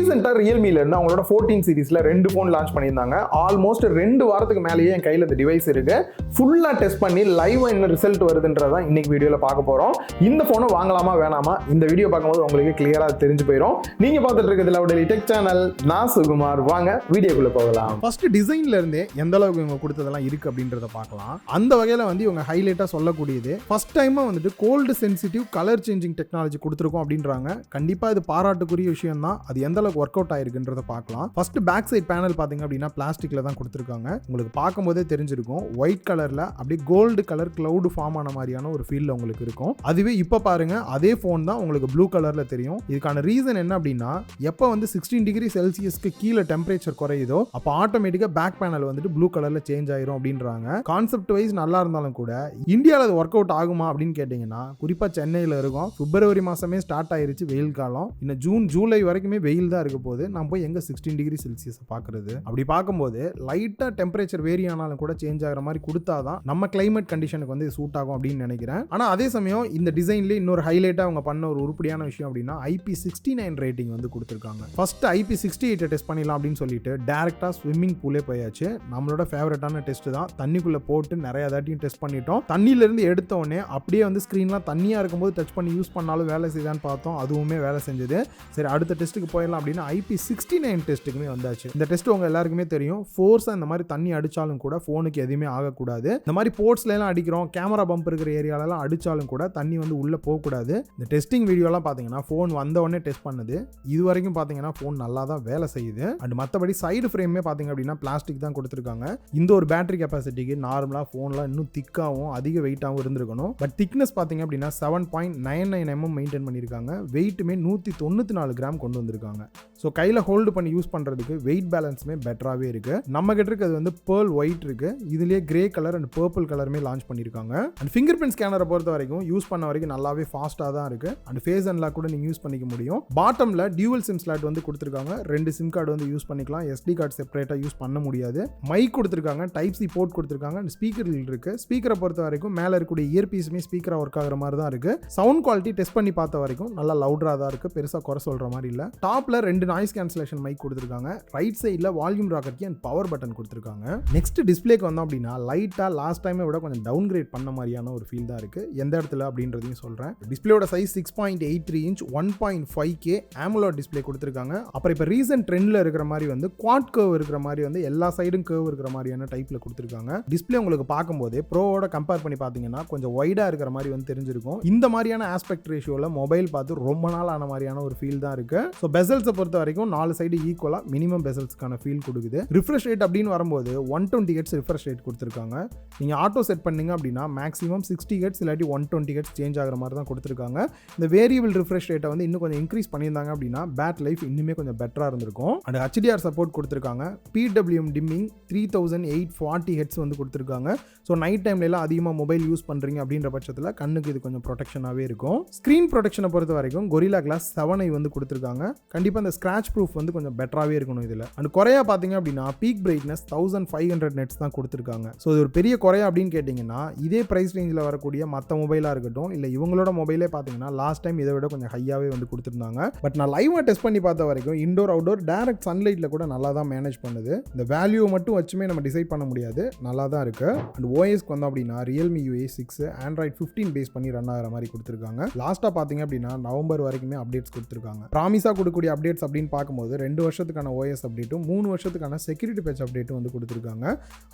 ரீசெண்டா ரியல்மில இருந்து அவங்களோட 14 சீரிஸ்ல 2 ஃபோன் லான்ச் பண்ணியிருந்தாங்க. ஆல்மோஸ்ட் 2 வாரத்துக்கு மேலேயே என் கையில இந்த டிவைஸ் இருக்கு. ஃபுல்லா டெஸ்ட் பண்ணி லைவா என்ன ரிசல்ட் வருதுன்றதான் இன்னைக்கு வீடியோல பார்க்க போறோம். இந்த போனை வாங்கலாமா வேணாமா இந்த வீடியோ பார்க்கும்போது உங்களுக்கு கிளியரா தெரிஞ்சு போயிடும். நீங்க பார்த்துட்டு இருக்கிறது லவ் டெய்லி டெக் சேனல். நான் சுகுமார். வாங்க வீடியோக்குள்ள போகலாம். ஃபர்ஸ்ட் டிசைன்ல இருந்தே எந்த அளவுக்கு இவங்க கொடுத்ததெல்லாம் இருக்கு அப்படின்றத பார்க்கலாம். அந்த வகையில வந்து இவங்க ஹைலைட்டா சொல்லக்கூடியது ஃபர்ஸ்ட் டைமா வந்துட்டு cold sensitive colour changing technology கொடுத்துருக்கோம் அப்படின்றாங்க. கண்டிப்பா இது பாராட்டுக்குரிய விஷயம் தான். அது எந்த அளவுக்கு ஒர்க் அவுட் ஆயிருக்குன்றத பார்க்கலாம். ஃபர்ஸ்ட் பேக் சைட் பேனல் பாத்தீங்க அப்படின்னா பிளாஸ்டிக்ல தான் கொடுத்துருக்காங்க. உங்களுக்கு பார்க்கும்போதே தெரிஞ்சிருக்கும் ஒயிட் கலர்ல அப்படியே கோல்டு கலர் கிளவுட் ஃபார்ம் ஆன மாதிரியான ஒரு ஃபீல் உங்களுக்கு இருக்கும். அதுவே இப்ப பாருங்க அதே போன் தான் உங்களுக்கு ப்ளூ கலர்ல தெரியும். இதுக்கான ரீசன் என்ன அப்படின்னா எப்ப வந்து 16 டிகிரி செல்சியஸ்க்கு கீழே டெம்பரேச்சர் குறையுதோ அப்ப ஆட்டோமேட்டிக்கா பேக் பேனல் வந்துட்டு ப்ளூ கலர்ல சேஞ்ச் ஆயிரும் அப்படின்றாங்க. கான்செப்ட் வைஸ் நல்லா இருந்தாலும் கூட இந்தியாவில் அது ஒர்க் அவுட் ஆகுமா அப்படின்னு கேட்டீங்கன்னா குறிப்பா சென்னையில இருக்கும். பிப்ரவரி மாசமே ஸ்டார்ட் ஆயிருச்சு வெயில் காலம். இன்னும் ஜூன் ஜூலை வரைக்குமே வெயில் தான் இருக்க போது. நம்ம போய் எங்க 16 டிகிரி செல்சியஸ் பாக்குறது? அப்படி பார்க்கும்போது லைட்டா டெம்பரேச்சர் வேரி ஆனாலும் கூட சேஞ்ச் ஆகிற மாதிரி கொடுத்தாதான் நம்ம கிளைமேட் கண்டிஷனுக்கு வந்து சூட் ஆகும் அப்படின்னு நினைக்கிறேன். ஆனா அதே சமயம் இந்த டிசைன்ல இன்னொரு ஹைலைட்டா அவங்க பண்ண ஒரு உருப்படியான விஷயம் அப்படின்னா IP69 ரேட்டிங் வந்து கொடுத்திருக்காங்க. ஃபர்ஸ்ட் IP68 டெஸ்ட் பண்ணிடலாம் அப்படின்னு சொல்லிட்டு டைரக்டா ஸ்விம்மிங் பூலே போயாச்சு. நம்மளோட ஃபேவரட்டான டெஸ்ட் தான். தண்ணிக்குள்ள போட்டு நிறைய தாட்டியும் டெஸ்ட் பண்ணிட்டோம். தண்ணியில இருந்து எடுத்த உடனே அப்படியே வந்து ஸ்கிரீன்லாம் தண்ணியா இருக்கும்போது டச் பண்ணி யூஸ் பண்ணாலும் வேலை செய்தான்னு பார்த்தோம். அதுவுமே வேலை செஞ்சது. சரி அடுத்த டெஸ்ட்டுக்கு போயிடலாம் அப்படின்னா IP69 டெஸ்ட்டுக்குமே வந்தாச்சு. இந்த டெஸ்ட் உங்க எல்லாருக்குமே தெரியும். ஃபோர்ஸா இந்த மாதிரி தண்ணி அடிச்சாலும் கூட போனுக்கு எதுவுமே ஆகக்கூடாது. இந்த மாதிரி போர்ட்ஸ்ல எல்லாம் அடிக்கிறோம், கேமரா பம்ப் இருக்கிற ஏரியாலலாம் அடிச்சாலும் கூட தண்ணி வந்து உள்ள போகக்கூடாது. இந்த டெஸ்டிங் வீடியோலாம் பார்த்தீங்கன்னா ஃபோன் வந்த உடனே டெஸ்ட் பண்ணுது. இது வரைக்கும் பார்த்தீங்கன்னா ஃபோன் நல்லா தான் வேலை செய்யுது. அண்ட் மற்றபடி சைடு ஃப்ரேமே பார்த்தீங்க அப்படின்னா பிளாஸ்டிக் தான் கொடுத்துருக்காங்க. இந்த ஒரு பேட்டரி கெப்பாசிட்டிக்கு நார்மலா ஃபோன்லாம் இன்னும் திக்காகவும் அதிக வெயிட்டாகவும் இருந்திருக்கணும். பட் திக்னஸ் பார்த்தீங்க அப்படின்னா 7.99 mm மெயின்டைன் பண்ணியிருக்காங்க. வெயிட்டுமே 194 கிராம் கொண்டு வந்திருக்காங்க. ஸோ கையில் ஹோல்டு பண்ணி யூஸ் பண்ணுறதுக்கு வெயிட் பேலன்ஸுமே பெட்டராகவே இருக்குது. நம்ம கிட்ட இருக்கிறது வந்து பேர்ல் ஒயிட் இருக்குது. இதுலேயே கிரே கலர் அண்ட் பர்பிள் கலருமே லான்ச் பண்ணியிருக்காங்க. அண்ட் ஃபிங்கர் பிரிண்ட் ஸ்கேனரை பொறுத்த வரைக்கும் யூஸ் பண்ண வரைக்கும் நல்லாவே ஃபாஸ்ட்டாக தான் இருக்குது. அண்ட் ஃபேஸ் அன்லாக் கூட நீங்கள் யூஸ் பண்ணிக்க முடியும். பாட்டமில் டியூவல் சிம் ஸ்லாட் வந்து கொடுத்துருக்காங்க. 2 சிம் கார்டு வந்து யூஸ் பண்ணிக்கலாம். SD கார்டு செப்பரேட்டாக யூஸ் பண்ண முடியாது. மைக் கொடுத்துருக்காங்க, டைப் சி போர்ட் கொடுத்துருக்காங்க. அண்ட் ஸ்பீக்கர் இருக்குது. ஸ்பீக்கரை பொறுத்த வரைக்கும் மேலே இருக்கக்கூடிய இயர்பீஸுமே ஸ்பீக்கராக ஒர்க் ஆகிற மாதிரி தான் இருக்குது. சவுண்ட் குவாலிட்டி டெஸ்ட் பண்ணி பார்த்த வரைக்கும் நல்லா லவுடராக தான் இருக்குது. பெருசாக குறை சொல்கிற மாதிரி இல்லை. டாப்பில் 2 நாய்ஸ் கேன்சலேஷன் மைக் கொடுத்துருக்காங்க. ரைட் சைடில் volume rocket and power button கொடுத்துருக்காங்க. நெக்ஸ்ட் டிஸ்பிளேக்கு வந்தோம் அப்படின்னா லைட்டாக லாஸ்ட் டைமை விட கொஞ்சம் டவுன் கிரேட் பண்ண மாதிரியான ஒரு ஃபீல் தான் இருக்குது. எந்த இடத்துல அப்படின்றதையும் சொல்கிறேன். டிஸ்பிளேயோட size 6.83 inch 1.5K AMOLED display கொடுத்துருக்காங்க. அப்புறம் இப்போ ரீசெண்ட் ட்ரெண்டில் இருக்கிற மாதிரி வந்து குவாட் கர்வ் இருக்கிற மாதிரி வந்து எல்லா சைடும் கர்வ் இருக்கிற மாதிரியான டைப்பில் கொடுத்துருக்காங்க. டிஸ்பிளே உங்களுக்கு பார்க்கும்போது ப்ரோவோட கம்பேர் பண்ணி பார்த்தீங்கன்னா கொஞ்சம் வைடாக இருக்கிற மாதிரி வந்து தெரிஞ்சிருக்கும். இந்த மாதிரியான ஆஸ்பெக்ட் ரேஷியோவில் மொபைல் பார்த்து ரொம்ப நாள் ஆன மாதிரியான ஒரு ஃபீல் தான் இருக்குது. ஸோ பெசல்ஸை பொறுத்த வரைக்கும் 4 சைடு ஈக்குவலா மினிமம் பெசல்ஸ்க்கான ஃபீல் கொடுக்குது. ரிஃப்ரெஷ் ரேட் அப்படின்னு வரும்போது 120 Hz ரிஃப்ரெஷ் ரேட் கொடுத்துருக்காங்க. நீங்க ஆட்டோ செட் பண்ணீங்க அப்படின்னா மேக்ஸிமம் 60 Hz இல்லாட்டி 120 Hz சேஞ்ச் ஆகிற மாதிரி தான் கொடுத்துருக்காங்க. இந்த வேரியபிள் ரிஃப்ரெஷ் ரேட்டை வந்து இன்னும் கொஞ்சம் இன்க்ரீஸ் பண்ணியிருந்தாங்க அப்படின்னா பேட் லைஃப் இன்னுமே கொஞ்சம் பெட்டரா இருந்திருக்கும். அண்ட் HDR சப்போர்ட் கொடுத்துருக்காங்க. PWM டிம்மிங் 3840 Hz வந்து கொடுத்துருக்காங்க. ஸோ நைட் டைம்ல எல்லாம் அதிகமாக மொபைல் யூஸ் பண்றீங்க அப்படின்ற பட்சத்தில் கண்ணுக்கு இது கொஞ்சம் ப்ரொடெக்ஷனாகவே இருக்கும். ஸ்கிரீன் ப்ரொடெக்ஷனை பொறுத்த வரைக்கும் Gorilla Glass 7 வந்து கொடுத்துருக்காங்க. கண்டிப்பாக இந்த ஸ்கிராச் ப்ரூஃப் வந்து கொஞ்சம் பெட்டராகவே இருக்கணும் இதில். அண்ட் குறையா பார்த்தீங்க அப்படின்னா பீக் பிரைட்னஸ் 1500 நெட்ஸ் தான் கொடுத்துருக்காங்க. ஸோ இது ஒரு பெரிய குறையா அப்படின்னு கேட்டிங்கன்னா இதே ப்ரைஸ் ரேஞ்சில் வரக்கூடிய மற்ற மொபைலாக இருக்கட்டும் இல்லை இவங்களோட மொபைலே பார்த்தீங்கன்னா லாஸ்ட் டைம் இதை விட கொஞ்சம் ஹையாகவே வந்து கொடுத்துருந்தாங்க. பட் நான் லைவாக டெஸ்ட் பண்ணி பார்த்த வரைக்கும் இண்டோர் அவுட்டோர் டைரக்ட் சன்லைட்டில் கூட நல்லா தான் மேனேஜ் பண்ணுது. இந்த வேல்யூ மட்டும் வச்சுமே நம்ம டிசைட் பண்ண முடியாது. நல்லா தான் இருக்கு. அண்ட் ஓஎஸ்க்கு வந்தோம் அப்படின்னா Realme UA 6 Android 15 பேஸ் பண்ணி ரன் ஆகிற மாதிரி கொடுத்துருக்காங்க. லாஸ்ட்டாக பார்த்தீங்க அப்படின்னா நவம்பர் வரைக்குமே அப்டேட்ஸ் கொடுத்துருக்காங்க. ப்ராமிஸாக கொடுக்கக்கூடிய அப்டேட்ஸ் அப்படின்னு பார்க்கும்போது 2 வருஷத்துக்கான OS அப்டேட்டும் 3 வருஷத்துக்கான செக்யூரிட்டி பேட்ச் அப்டேட்டும் வந்து கொடுத்துருக்காங்க.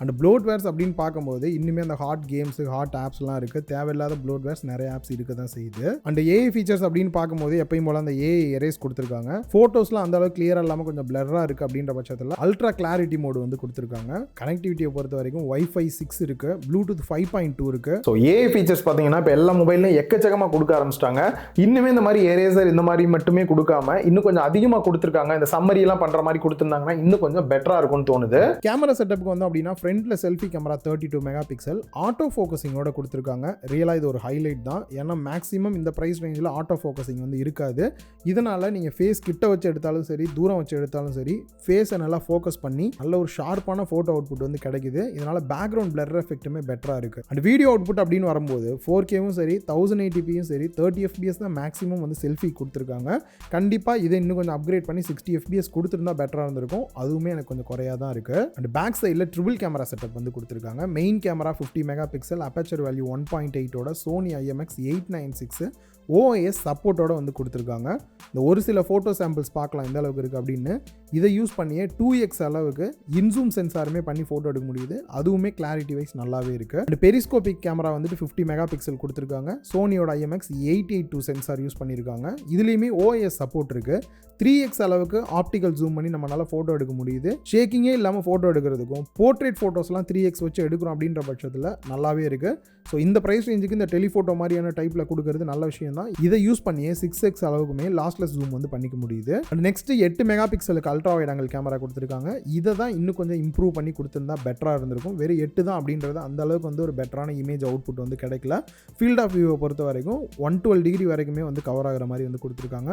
அண்ட் ப்ளோட்வேர்ஸ் அப்படின்னு பார்க்கும்போது இன்னுமே அந்த ஹாட் கேம்ஸ் ஹாட் ஆப்ஸ்லாம் இருக்குது. தேவையில்லாத ப்ளோட்வேர்ஸ் நிறைய ஆப்ஸ் இருக்க தான் செய்யுது. அண்ட் AI ஃபீச்சர்ஸ் அப்படின்னு பார்க்கும்போது எப்பயும் போல அந்த AI எரேஸ் கொடுத்துருக்காங்க. ஃபோட்டோஸ்லாம் அந்த அளவுக்கு கிளியராக இல்லாமல் கொஞ்சம் பிளர்ராக இருக்குது அப்படின்ற பட்சத்தில் அல்ட்ரா கிளாரிட்டி மோடு வந்து கொடுத்துருக்காங்க. கனெக்டிவிட்டியை பொறுத்த வரைக்கும் Wi-Fi 6 இருக்கு, Bluetooth 5.2 இருக்கு. ஸோ AI ஃபீச்சர்ஸ் பார்த்தீங்கன்னா இப்போ எல்லா மொபைல்லையும் எக்கச்சக்கமாக கொடுக்க ஆரம்பிச்சிட்டாங்க. இன்னுமே இந்த மாதிரி எரேசர் இந்த மாதிரி மட்டுமே கொடுக்காம இன்னும் கொஞ்சம் அதிகமாக கொடுத்துருக்காங்க. இந்த சம்மரி எல்லாம் பண்ற மாதிரி கொடுத்துருந்தாங்கன்னா இன்னும் கொஞ்சம் பெட்டரா இருக்கும்னு தோணுது. கேமரா செட்டப்புக்கு வந்து அப்படின்னா ஃப்ரண்ட்ல selfie camera 32 mega pixel auto ஃபோக்கஸிங்கோட கொடுத்துருக்காங்க. ரியலா இது ஒரு ஹைலைட் தான். ஏன்னா மேக்ஸிமம் இந்த பிரைஸ் ரேஞ்சில் ஆட்டோ ஃபோக்கஸிங் வந்து இருக்காது. இதனால நீங்க ஃபேஸ் கிட்ட வச்சு எடுத்தாலும் சரி தூரம் வச்சு எடுத்தாலும் சரி ஃபேஸை நல்லா ஃபோக்கஸ் பண்ணி நல்ல ஒரு ஷார்ப்பான ஃபோட்டோ அவுட்புட் வந்து கிடைக்குது. இதனால பேக்ரவுண்ட் பிளர் எஃபெக்ட்டுமே பெட்டரா இருக்கு. அண்ட் வீடியோ அவுட்புட் அப்படின்னு வரும்போது 4Kவும் சரி 1080pயும் சரி 30 fps தான் மேக்ஸிமம் வந்து செல்ஃபி கொடுத்துருக்காங்க. கண்டிப்பா இதை இன்னும் கொஞ்சம் அப்கிரேட் பண்ணி 60 fps கொடுத்துருந்தா பெட்டராக இருந்திருக்கும். அதுவுமே எனக்கு கொஞ்சம் குறையாக தான் இருக்குது. அண்ட் பேக் சைடில் ட்ரிபிள் கேமரா செட்டப் வந்து கொடுத்துருக்காங்க. Main camera 50 mega pixel, aperture value 1.8ஓட சோனி IMX896 OIS சப்போர்ட்டோட வந்து கொடுத்துருக்காங்க. இந்த ஒரு சில ஃபோட்டோ சாம்பிள்ஸ் பார்க்கலாம் எந்த அளவுக்கு இருக்குது அப்படின்னு. இதை யூஸ் பண்ணியே 2x அளவுக்கு இன்சூம் சென்சாருமே பண்ணி ஃபோட்டோ எடுக்க முடியுது. அதுவுமே கிளாரிட்டி வைஸ் நல்லாவே இருக்குது. அண்ட் பெரிஸ்கோபிக் கேமரா வந்துட்டு 50 மெகா பிக்சல் கொடுத்துருக்காங்க. சோனியோட IMX882 சென்சார் யூஸ் பண்ணியிருக்காங்க. இதுலேயுமே OIS சப்போர்ட் இருக்குது. 3x அளவுக்கு ஆப்டிக்கல் ஜூம் பண்ணி நம்மளால் ஃபோட்டோ எடுக்க முடியுது. ஷேக்கிங்கே இல்லாமல் ஃபோட்டோ எடுக்கிறதுக்கும் போர்ட்ரேட் ஃபோட்டோஸ்லாம் 3x வச்சு எடுக்கிறோம் அப்படின்ற பட்சத்தில் நல்லாவே இருக்குது. ஸோ இந்த ப்ரைஸ் ரேஞ்சுக்கு இந்த டெலிஃபோட்டோ மாதிரியான டைப்பில் கொடுக்கறது நல்ல விஷயம் தான். இதை யூஸ் பண்ணியே 6x அளவுக்குமே லாஸ்லெஸ் ஜூம் வந்து பண்ணிக்க முடியுது. அண்ட் நெக்ஸ்ட் 8 மெகா பிக்சலுக்கு அல்ட்ரா வைட் ஆங்கிள் கேமரா கொடுத்துருக்காங்க. இதை தான் இன்னும் கொஞ்சம் இம்ப்ரூவ் பண்ணி கொடுத்துருந்தா பெட்டராக இருந்திருக்கும். வெறும் 8 தான் அப்படின்றது அந்த அளவுக்கு வந்து ஒரு பெட்டரான இமேஜ் அவுட்புட் வந்து கிடைக்கல. ஃபீல்ட் ஆஃப் வியூவை பொறுத்த வரைக்கும் 112 டிகிரி வரைக்குமே வந்து கவர் ஆகிற மாதிரி வந்து கொடுத்துருக்காங்க.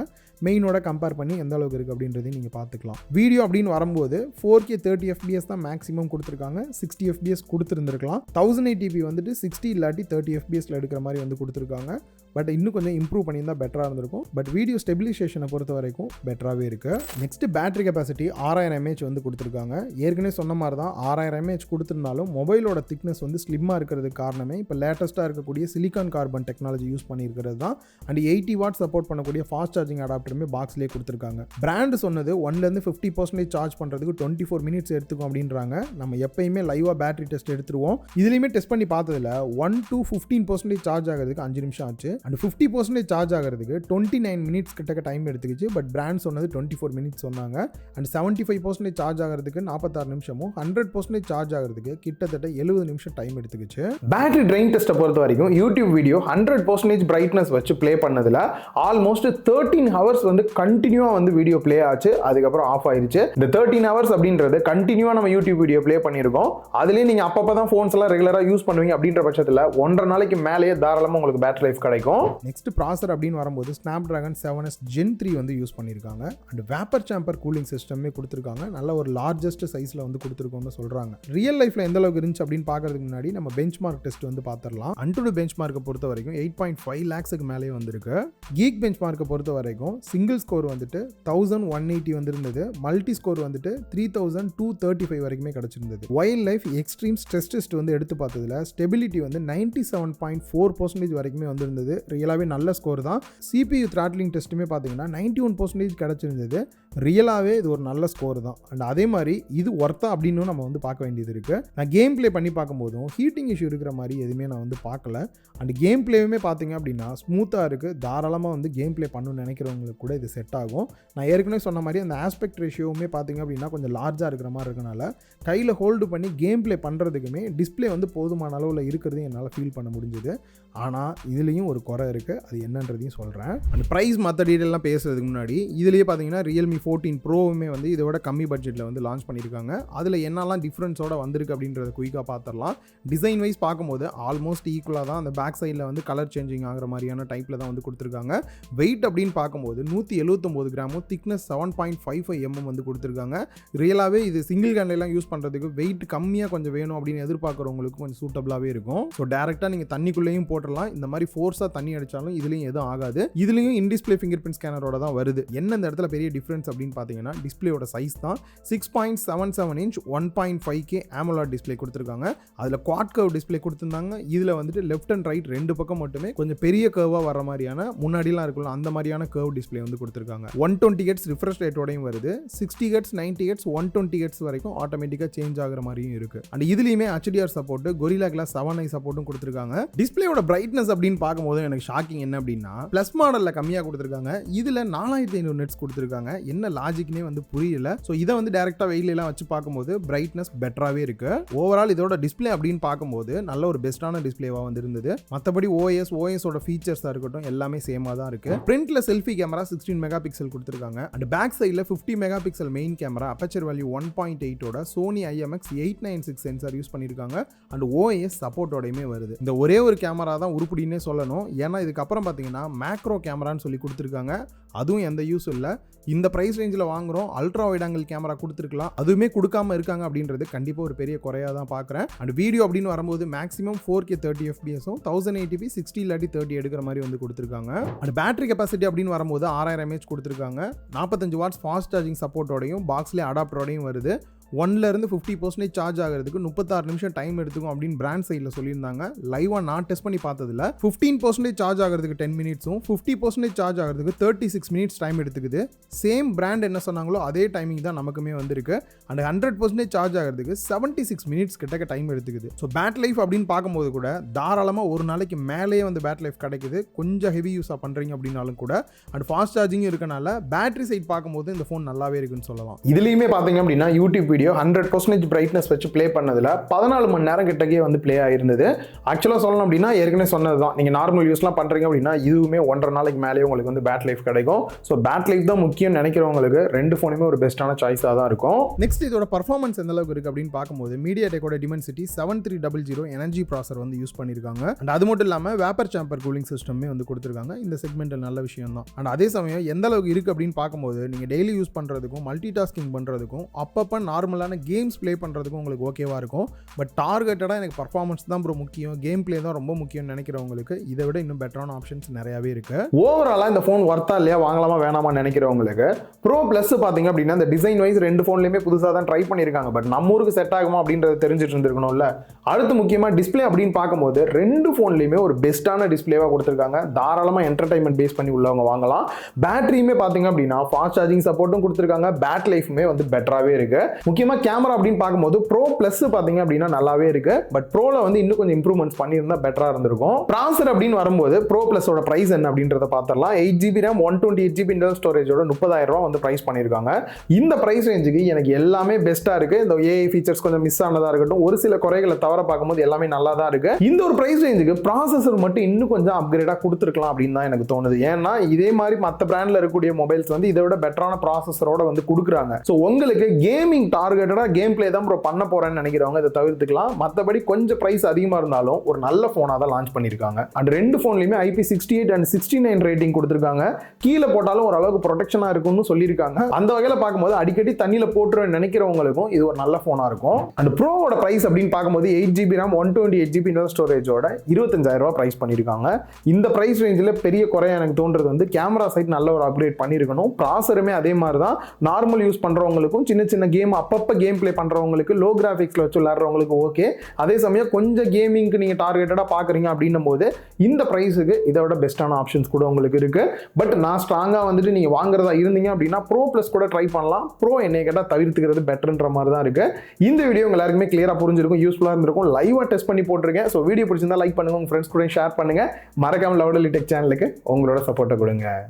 மெயினோட கம்பேர் பண்ணி எந்த அளவுக்கு இருக்குது அப்படின்றதையும் நீங்கள் பார்த்துக்கலாம். வீடியோ அப்படின்னு வரும்போது 4K 30 fps தான் மேக்ஸிமம் கொடுத்துருக்காங்க. 60 fps கொடுத்துருந்துருக்கலாம். 1080p வந்துட்டு 60 இல்லாட்டி 30 fpsல எடுக்கிற மாதிரி வந்து கொடுத்துருக்காங்க. பட் இன்னும் கொஞ்சம் இம்ப்ரூவ் பண்ணியிருந்தால் பெட்டராக இருந்திருக்கும். பட் வீடியோ ஸ்டெபிலைசேஷனை பொறுத்த வரைக்கும் பெட்டராகவே இருக்குது. நெக்ஸ்ட் பேட்டரி கெப்பாசிட்டி 6000 mAh வந்து கொடுத்துருக்காங்க. ஏற்கனவே சொன்ன மாதிரி தான் 6000 mAh கொடுத்துருந்தாலும் மொபைலோட திக்னஸ் வந்து ஸ்லிம்மாக இருக்கிறதுக்கு காரணமே இப்போ லேட்டஸ்ட்டாக இருக்கக்கூடிய சிலிக்கான் கார்பன் டெக்னாலஜி யூஸ் பண்ணியிருக்கிறது தான். அண்ட் 80 வாட் சப்போர்ட் பண்ணக்கூடிய ஃபாஸ்ட் சார்ஜிங் அடாப்டருமே பாக்ஸ்லேயே கொடுத்துருக்காங்க. பிராண்ட் சொன்னது 1லேருந்து 50% சார்ஜ் பண்ணுறதுக்கு 24 மினிட்ஸ் எடுத்துக்கும் அப்படின்றாங்க. நம்ம எப்பயுமே லைவாக பேட்டரி டெஸ்ட் எடுத்துருவோம். இதுலேயுமே டெஸ்ட் பண்ணி பார்த்ததில் 1 to 15% சார்ஜ் ஆகிறதுக்கு 5 நிமிஷம் ஆச்சு. அண்ட் 50% சார்ஜ் ஆகிறதுக்கு 29 மினிட்ஸ் கிட்ட டைம் எடுத்துக்கிச்சு. பட் பிராண்ட் சொன்னது 24 மினிட்ஸ் சொன்னாங்க. அண்ட் 75% சார்ஜ் ஆகிறதுக்கு 46 நிமிஷமும் 100% சார்ஜ் ஆகிறதுக்கு கிட்டத்தட்ட 70 நிமிஷம் டைம் எடுத்துக்கிச்சு. பேட்டரி ட்ரெயின் டெஸ்ட்டை பொறுத்த வரைக்கும் யூடியூப் வீடியோ 100% பிரைட்னஸ் வச்சு ப்ளே பண்ணதில் ஆல்மோஸ்ட் 13 ஹவர்ஸ் வந்து கண்டினியூவாக வந்து வீடியோ ப்ளே ஆச்சு. அதுக்கப்புறம் ஆஃப் ஆயிடுச்சு. இந்த 13 ஹவர்ஸ் அப்படின்றது கண்டினியூவாக நம்ம யூடியூப் வீடியோ ப்ளே பண்ணியிருக்கோம். அதுலேயே நீங்கள் அப்பப்போ தான் ஃபோன்ஸ் எல்லாம் ரெகுலராக யூஸ் பண்ணுவீங்க அப்படின்ற பட்சத்தில் 1.5 நாளைக்கு மேலேயே தாராளமாக உங்களுக்கு பேட்டரி லைஃப் கிடைக்கும். நெக்ஸ்ட் ப்ராசர் அப்படின்னு வரும்போது Snapdragon 7s Gen 3 வந்து யூஸ் பண்ணியிருக்காங்க. அண்ட் வேப்பர் சாம்பர் கூலிங் சிஸ்டமே கொடுத்துருக்காங்க. நல்ல ஒரு லார்ஜஸ்ட் சைஸில் வந்து கொடுத்துருக்கோம்னு சொல்கிறாங்க. ரியல் லைஃப்பில் எந்த அளவுக்கு இருந்துச்சு அப்படின்னு பார்க்கறதுக்கு முன்னாடி நம்ம பெஞ்ச் மார்க் டெஸ்ட் வந்து பார்த்துடலாம். அன்டு பெஞ்ச் மார்க்கை பொறுத்த வரைக்கும் 8.5 lakhsக்கு மேலே வந்திருக்கு. கீக் பெஞ்ச் மார்க்கை பொறுத்த வரைக்கும் சிங்கிள் ஸ்கோர் வந்துட்டு 1180 வந்திருந்தது. மல்டி ஸ்கோர் வந்துட்டு 3235 வரைக்குமே கிடைச்சிருந்தது. Wild life extreme stress test வந்து எடுத்து பார்த்ததுல ஸ்டெபிலிட்டி வந்து 97.4% வரைக்குமே வந்திருந்தது. ரியலாகவே நல்ல ஸ்கோர் தான். CPU த்ராட்லிங் டெஸ்ட்டுமே பார்த்தீங்கன்னா 91% கிடச்சிருந்தது. ரியலாகவே இது ஒரு நல்ல ஸ்கோர் தான். அண்ட் அதே மாதிரி இது ஒர்த்தா அப்படின்னு நம்ம வந்து பார்க்க வேண்டியது இருக்குது. நான் கேம் ப்ளே பண்ணி பார்க்கும்போதும் ஹீட்டிங் இஷ்யூ இருக்கிற மாதிரி எதுவுமே நான் வந்து பார்க்கல. அண்ட் கேம் ப்ளேவுமே பார்த்தீங்க அப்படின்னா ஸ்மூத்தாக இருக்குது. தாராளமாக வந்து கேம் ப்ளே பண்ணணும்னு நினைக்கிறவங்களுக்கு கூட இது செட் ஆகும். நான் ஏற்கனவே சொன்ன மாதிரி அந்த ஆஸ்பெக்ட் ரேஷியோவுமே பார்த்தீங்க அப்படின்னா கொஞ்சம் லார்ஜாக இருக்கிற மாதிரி இருக்கனால கையில் ஹோல்டு பண்ணி கேம் ப்ளே பண்ணுறதுக்குமே டிஸ்பிளே வந்து போதுமான அளவில் இருக்கிறதையும் என்னால் ஃபீல் பண்ண முடிஞ்சுது. ஆனால் இதுலேயும் ஒரு குறை இருக்குது. அது என்னன்றதையும் சொல்கிறேன். அண்ட் ப்ரைஸ் மற்ற டீட்டெயிலாம் பேசுறதுக்கு முன்னாடி இதுலேயே பார்த்தீங்கன்னா Realme 14 Proவுமே வந்து இதோட கம்மி பட்ஜெட்டில் வந்து லான்ச் பண்ணியிருக்காங்க. அதில் என்னெல்லாம் டிஃப்ரென்ஸோட வந்திருக்கு அப்படின்றத குயிக்காக பார்த்துடலாம். டிசைன் வைஸ் பார்க்கும்போது ஆல்மோஸ்ட் ஈக்குவலாக தான். அந்த பேக் சைடில் வந்து கலர் சேஞ்சிங் ஆகிற மாதிரியான டைப்பில் தான் வந்து கொடுத்துருக்காங்க. வெயிட் அப்படின்னு பார்க்கும்போது 179 கிராமும், திக்னஸ் 7.55 mm வந்து கொடுத்துருக்காங்க. ரியலாகவே இது சிங்கிள் ஹேண்ட்லாம் யூஸ் பண்ணுறதுக்கு வெயிட் கம்மியாக கொஞ்சம் வேணும் அப்படின்னு எதிர்பார்க்குறவங்களுக்கு கொஞ்சம் சூட்டபிளாகவே இருக்கும். ஸோ டேரெக்டாக நீங்கள் தண்ணிக்குள்ளேயும் போட்டுடலாம். இந்த மாதிரி ஃபோர்ஸாக தண்ணி அடித்தாலும் இதுலேயும் எதுவும் ஆகாது. இதுலேயும் இன்டிஸ்பிளே ஃபிங்கர் பிரிண்ட் ஸ்கேனரோட தான் வருது. என்ன இந்த இடத்துல பெரிய டிஃப்ரென்ஸ் அப்படின்னு பார்த்தீங்கன்னா டிஸ்பிளேயோட சைஸ் தான். 6.77 inch 1.5K AMOLED டிஸ்பிளே கொடுத்துருக்காங்க. அதில் குவாட் கர்வ் டிஸ்பிளே கொடுத்துருந்தாங்க. இதில் வந்துட்டு லெஃப்ட் அண்ட் ரைட் ரெண்டு பக்கம் மட்டுமே கொஞ்சம் பெரிய கர்வாக வர மாதிரியான முன்னாடிலாம் இருக்குல்ல அந்த மாதிரியான கர்வ் டிஸ்பிளே வந்து கொடுத்துருக்காங்க. 120 Hz ரிஃப்ரெஷ் ரேட்டோடையும் வருது. 60 Hz 90 Hz 120 Hz வரைக்கும் ஆட்டோமேட்டிக்காக சேஞ்ச் ஆகிற மாதிரியும் இருக்குது. அண்ட் இதுலேயுமே HDR support, Gorilla Glass 7i சப்போர்ட்டும் கொடுத்துருக்காங்க. டிஸ்பிளேயோட பிரைட்னஸ் அப்படின்னு பார்க்கும்போது எனக்கு ஷாக்கிங் என்ன அப்படின்னா ப்ளஸ் மாடலில் கம்மியாக கொடுத்துருக்காங்க. இதில் 4500 நெட்ஸ் கொடுத்துருக்காங்க. என்ன லாஜிக்னே வந்து புரியல. ஸோ இதை வந்து டேரெக்டாக வெயிலெலாம் வச்சு பார்க்கும்போது பிரைட்னஸ் பெட்டராகவே இருக்கு. ஓவரால் இதோட டிஸ்பிளே அப்படின்னு பார்க்கும்போது நல்ல ஒரு பெஸ்ட்டான டிஸ்பிளேவாக வந்து இருந்தது. மற்றபடி ஓஎஸோட ஃபீச்சர்ஸாக இருக்கட்டும் எல்லாமே சேமாக தான் இருக்கு. ஃப்ரண்ட்ல செல்ஃபி கேமரா 16 மெகா பிக்சல் கொடுத்துருக்காங்க. அண்ட் பேக் சைடில் 50 mega pixel main camera, aperture value 1.8ஓட சோனி IMX896 சென்சார் யூஸ் பண்ணியிருக்காங்க. அண்ட் OIS சப்போர்ட்டோடையுமே வருது. இந்த ஒரே ஒரு கேமரா தான் உருப்படினே சொல்லணும். ஏன்னா இதுக்கப்புறம் பார்த்தீங்கன்னா மேக்ரோ கேமரான்னு சொல்லி கொடுத்துருக்காங்க. அதுவும் எந்த யூஸும் இல்லை. இந்த ப்ரைஸ் ரேஞ்சில் வாங்குகிறோம், அல்ட்ரா வைட் ஆங்கிள் கேமரா கொடுத்துருக்கலாம், அதுவுமே கொடுக்காம இருக்காங்க அப்படின்றது கண்டிப்பாக ஒரு பெரிய குறையாக தான் பார்க்குறேன். அண்ட் வீடியோ அப்படின்னு வரும்போது மேக்ஸிமம் 4K 30 fps 1080p 60 இல்லாட்டி 30 எடுக்கிற மாதிரி வந்து கொடுத்துருக்காங்க. அண்ட் பேட்டரி கெப்பாசிட்டி அப்படின்னு வரும்போது 6000 mAh கொடுத்துருக்காங்க. 45 வாட்ஸ் ஃபாஸ்ட் சார்ஜிங் சப்போர்ட்டோடையும் பாக்ஸ்லேயே அடாப்டரோடையும் வருது. 1லேருந்து 50% சார்ஜ் ஆகிறதுக்கு 36 நிமிஷம் டைம் எடுத்துக்கும் அப்படின்னு பிராண்ட் சைடில் சொல்லியிருந்தாங்க. லைவாக நான் டெஸ்ட் பண்ணி பார்த்ததில்ல. 15% சார்ஜ் ஆகிறதுக்கு 10 மினிட்ஸும் 50% சார்ஜ் ஆகிறதுக்கு 36 மினிட்ஸ் டைம் எடுத்துக்குது. சேம் பிராண்ட் என்ன சொன்னாங்களோ அதே டைமிங் தான் நமக்குமே வந்திருக்கு. அண்ட் 100% சார்ஜ் ஆகிறதுக்கு 76 மினிட்ஸ் கிட்டக்க டைம் எடுத்துக்குது. ஸோ பேட்டரி லைஃப் அப்படின்னு பார்க்கும்போது கூட தாராளமாக ஒரு நாளைக்கு மேலேயே வந்து பேட்டரி லைஃப் கிடைக்குது. கொஞ்சம் ஹெவி யூஸாக பண்ணுறீங்க அப்படின்னாலும் கூட. அண்ட் ஃபாஸ்ட் சார்ஜிங்கும் இருக்கனால பேட்டரி சைட் பார்க்கும்போது இந்த ஃபோன் நல்லாவே இருக்குன்னு சொல்லலாம். இதுலேயுமே பார்த்தீங்க அப்படின்னா யூடியூப் வீடியோ 100% பிரைட்னஸ் வச்சு ப்ளே பண்ணதில் 14 மணி நேரம் கிட்டக்கே வந்து ப்ளே ஆயிருந்தது. ஆக்சுவலாக சொல்லணும் அப்படின்னா ஏற்கனவே சொன்னது தான், நீங்கள் நார்மல் யூஸ்லாம் பண்ணுறீங்க அப்படின்னா இதுவுமே 1.5 நாளைக்கு மேலேயே உங்களுக்கு வந்து பேட்டரி லைஃப் கிடைக்கும். ஸோ பேட்டரி லைஃப் தான் முக்கியம் நினைக்கிறவங்களுக்கு ரெண்டு ஃபோனுமே ஒரு பெஸ்ட்டான சாய்ஸாக தான் இருக்கும். நெக்ஸ்ட் இதோட பர்ஃபார்மன்ஸ் எந்த அளவுக்கு இருக்குது அப்படின்னு பார்க்கும்போது மீடியாடெக்கோட டிமென்சிட்டி 7300 எனர்ஜி ப்ராசர் வந்து யூஸ் பண்ணியிருக்காங்க. அண்ட் அது மட்டும் இல்லாமல் வேப்பர் சாம்பர் கூலிங் சிஸ்டமே வந்து கொடுத்துருக்காங்க. இந்த செக்மெண்ட்டில் நல்ல விஷயம் தான். அண்ட் அதே சமயம் எந்த அளவுக்கு இருக்குது அப்படின்னு பார்க்கும்போது நீங்கள் டெய்லி யூஸ் பண்ணுறதுக்கும் மல்டி டாஸ்கிங் பண்ணுறதுக்கும் அப்பப்போ நார்மலான கேம்ஸ் ப்ளே பண்ணுறதுக்கும் உங்களுக்கு ஓகேவா இருக்கும். பட் டார்கெட்டடாக எனக்கு பர்ஃபார்மன்ஸ் தான் ப்ரோ முக்கியம், கேம் ப்ளே தான் ரொம்ப முக்கியம்னு நினைக்கிறவங்களுக்கு இதை விட இன்னும் பெட்டரான ஆப்ஷன்ஸ் நிறையாவே இருக்குது. ஓவராலாக இந்த ஃபோன் ஒர்த்தா இல்லையா, வாங்கலாமா வேணாமா நினைக்கிறவங்களுக்கு ப்ரோ ப்ளஸ் பார்த்தீங்க அப்படின்னா இந்த டிசைன் வைஸ் ரெண்டு ஃபோன்லையுமே புதுசாக தான் ட்ரை பண்ணியிருக்காங்க. பட் நம்ம ஊருக்கு செட் ஆகுமா அப்படின்றது தெரிஞ்சுட்டு இருந்திருக்கணும்ல. அடுத்து முக்கியமாக டிஸ்பிளே அப்படின்னு பார்க்கும்போது ரெண்டு ஃபோன்லையுமே ஒரு பெஸ்ட்டான டிஸ்பிளேவாக கொடுத்துருக்காங்க. தாராளமாக என்டர்டைன்மெண்ட் பேஸ் பண்ணி உள்ளவங்க வாங்கலாம். பேட்டரியுமே பார்த்தீங்க அப்படின்னா ஃபாஸ்ட் சார்ஜிங் சப்போர்ட்டும் கொடுத்துருக்காங்க. பேட்டரி லைஃப்மே வந்து பெட்டராகவே இருக்கு. முக்கியமாக கேமரா அப்படின்னு பார்க்கும்போது ப்ரோ பிளஸ் பார்த்தீங்க அப்படின்னா நல்லாவே இருக்கு. பட் ப்ரோல வந்து இன்னும் கொஞ்சம் இம்ப்ரூவ்மெண்ட்ஸ் பண்ணியிருந்தா பெட்டரா இருந்திருக்கும். ப்ராசர் அப்படின்னு வரும்போது ப்ரோ பிளஸோட பிரைஸ் என்ன அப்படின்றத பார்த்துடலாம். 8GB RAM 128GB இன்டர்னல் ஸ்டோரேஜோட 30,000 ரூபா வந்து பிரைஸ் பண்ணியிருக்காங்க. இந்த பிரைஸ் ரேஞ்சுக்கு எனக்கு எல்லாமே பெஸ்ட்டாக இருக்கு. இந்த ஏஐ ஃபீச்சர்ஸ் கொஞ்சம் மிஸ் ஆனதாக இருக்கட்டும், ஒரு சில குறைகளை தவிர பார்க்கும்போது எல்லாமே நல்லா தான் இருக்கு. இந்த ஒரு பிரைஸ் ரேஞ்சுக்கு ப்ராசஸர் மட்டும் இன்னும் கொஞ்சம் அப்கிரேடாக கொடுத்துருக்கலாம் அப்படின்னு தான் எனக்கு தோணுது. ஏன்னா இதே மாதிரி மற்ற பிராண்ட்ல இருக்கக்கூடிய மொபைல்ஸ் வந்து இதை விட பெட்டரான ப்ராசஸரோட வந்து கொடுக்குறாங்க. ஸோ உங்களுக்கு கேமிங் டார்கெட்டடா கேம் பிளே தான் ப்ரோ பண்ண போறேன்னு நினைக்கிறவங்க இதை தவிர்த்துக்கலாம். மற்றபடி கொஞ்சம் பிரைஸ் அதிகமாக இருந்தாலும் ஒரு நல்ல ஃபோனாக தான் லான்ச் பண்ணியிருக்காங்க. அண்ட் ரெண்டு ஃபோன்லையுமே IP68 and 69 ரேட்டிங் கொடுத்துருக்காங்க. கீழே போட்டாலும் ஓரளவுக்கு ப்ரொடெக்ஷனாக இருக்கும்னு சொல்லியிருக்காங்க. அந்த வகையில் பார்க்கும்போது அடிக்கடி தண்ணியில் போட்டுருன்னு நினைக்கிறவங்களுக்கும் இது ஒரு நல்ல ஃபோனாக இருக்கும். அண்ட் ப்ரோவோட பிரைஸ் அப்படின்னு பார்க்கும்போது 8GB RAM 128GB இன்டர்னல் ஸ்டோரேஜோட 25,000 ரூபா பிரைஸ் பண்ணியிருக்காங்க. இந்த பிரைஸ் ரேஞ்சில் பெரிய குறைய எனக்கு தோன்றது வந்து கேமரா சைட் நல்ல ஒரு அப்கிரேட் பண்ணியிருக்கணும். ப்ராசருமே அதே மாதிரி தான். நார்மல் யூஸ் பண்ணுறவங்களுக்கும் சின்ன சின்ன கேம் அப்பப்போ கேம் பிளே பண்ணுறவங்களுக்கு லோ கிராஃபிக்ஸில் வச்சு விளையாடுறவங்களுக்கு ஓகே. அதே சமயம் கொஞ்சம் கேமிங்க்கு நீங்கள் டார்கெட்டடாக பார்க்குறீங்க அப்படின்னும் போது இந்த ப்ரைஸுக்கு இதை விட பெஸ்ட்டான ஆப்ஷன்ஸ் கூட உங்களுக்கு இருக்கு. பட் நான் ஸ்ட்ராங்காக வந்துட்டு நீங்கள் வாங்குறதா இருந்தீங்க அப்படின்னா ப்ரோ ப்ளஸ் கூட ட்ரை பண்ணலாம். ப்ரோ என்னை கேட்டால் தவிர்த்துக்கிறது பெட்டர்ன்ற மாதிரி தான் இருக்கு. இந்த வீடியோ உங்க எல்லாருக்குமே கிளியராக புரிஞ்சிருக்கும், யூஸ்ஃபுல்லாக இருந்திருக்கும். லைவாக டெஸ்ட் பண்ணி போட்டிருக்கேன். ஸோ வீடியோ பிடிச்சிருந்தா லைக் பண்ணுங்க, உங்கள் ஃப்ரெண்ட்ஸ் கூட ஷேர் பண்ணுங்க. மறக்காம லவ்டலி டெக் சேனலுக்கு உங்களோட சப்போர்ட்டை கொடுங்க.